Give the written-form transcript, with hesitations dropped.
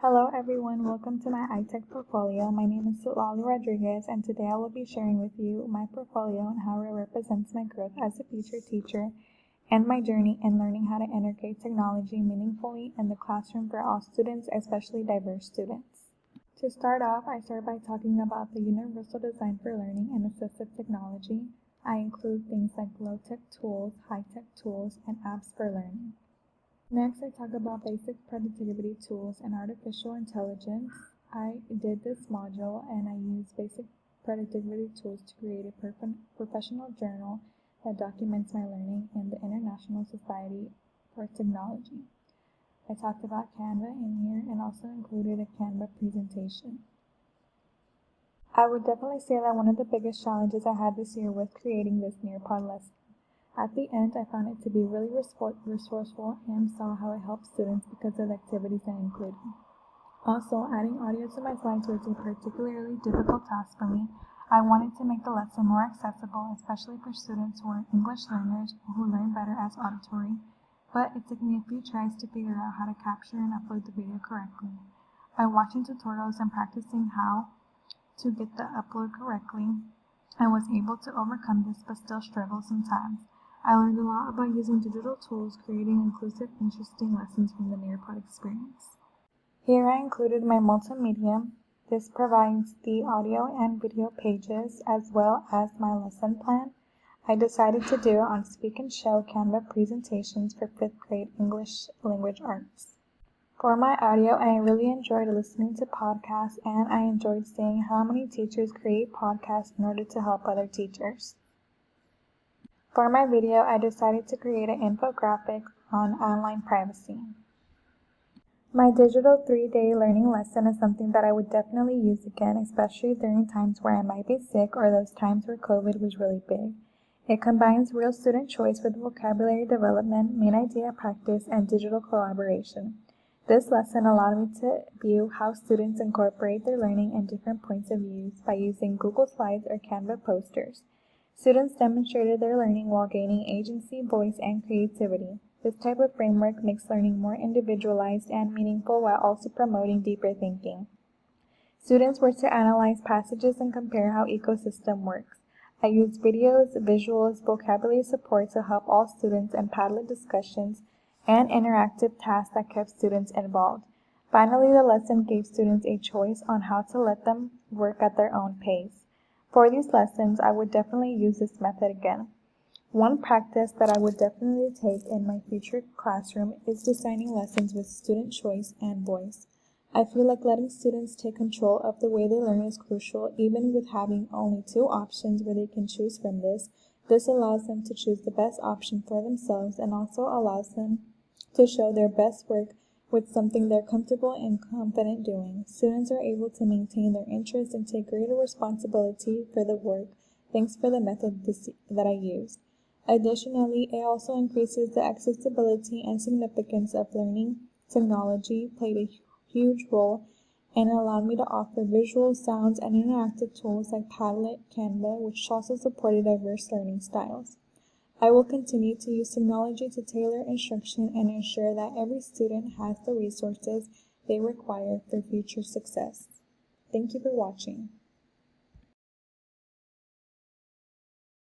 Hello everyone, welcome to my ITEC portfolio. My name is Lali Rodriguez and today I will be sharing with you my portfolio and how it represents my growth as a future teacher and my journey in learning how to integrate technology meaningfully in the classroom for all students, especially diverse students. To start off, I start by talking about the universal design for learning and assistive technology. I include things like low-tech tools, high-tech tools, and apps for learning. Next, I talk about basic productivity tools and artificial intelligence. I did this module and I used basic productivity tools to create a professional journal that documents my learning in the International Society for Technology. I talked about Canva in here and also included a Canva presentation. I would definitely say that one of the biggest challenges I had this year was creating this Nearpod lesson. At the end, I found it to be really resourceful and saw how it helped students because of the activities I included. Also, adding audio to my slides was a particularly difficult task for me. I wanted to make the lesson more accessible, especially for students who are English learners who learn better as auditory, but it took me a few tries to figure out how to capture and upload the video correctly. By watching tutorials and practicing how to get the upload correctly, I was able to overcome this but still struggle sometimes. I learned a lot about using digital tools, creating inclusive, interesting lessons from the Nearpod experience. Here I included my multimedia. This provides the audio and video pages as well as my lesson plan. I decided to do it on Speak and Show Canva presentations for 5th grade English language arts. For my audio, I really enjoyed listening to podcasts and I enjoyed seeing how many teachers create podcasts in order to help other teachers. For my video, I decided to create an infographic on online privacy. My digital 3-day learning lesson is something that I would definitely use again, especially during times where I might be sick or those times where COVID was really big. It combines real student choice with vocabulary development, main idea practice, and digital collaboration. This lesson allowed me to view how students incorporate their learning in different points of view by using Google Slides or Canva posters. Students demonstrated their learning while gaining agency, voice, and creativity. This type of framework makes learning more individualized and meaningful while also promoting deeper thinking. Students were to analyze passages and compare how ecosystem works. I used videos, visuals, vocabulary support to help all students in Padlet discussions and interactive tasks that kept students involved. Finally, the lesson gave students a choice on how to let them work at their own pace. For these lessons, I would definitely use this method again. One practice that I would definitely take in my future classroom is designing lessons with student choice and voice. I feel like letting students take control of the way they learn is crucial, even with having only 2 options where they can choose from this. This allows them to choose the best option for themselves and also allows them to show their best work with something they're comfortable and confident doing. Students are able to maintain their interest and take greater responsibility for the work thanks for the method that I used. Additionally, it also increases the accessibility and significance of learning. Technology played a huge role and allowed me to offer visual, sounds, and interactive tools like Padlet, Canva, which also supported diverse learning styles. I will continue to use technology to tailor instruction and ensure that every student has the resources they require for future success. Thank you for watching.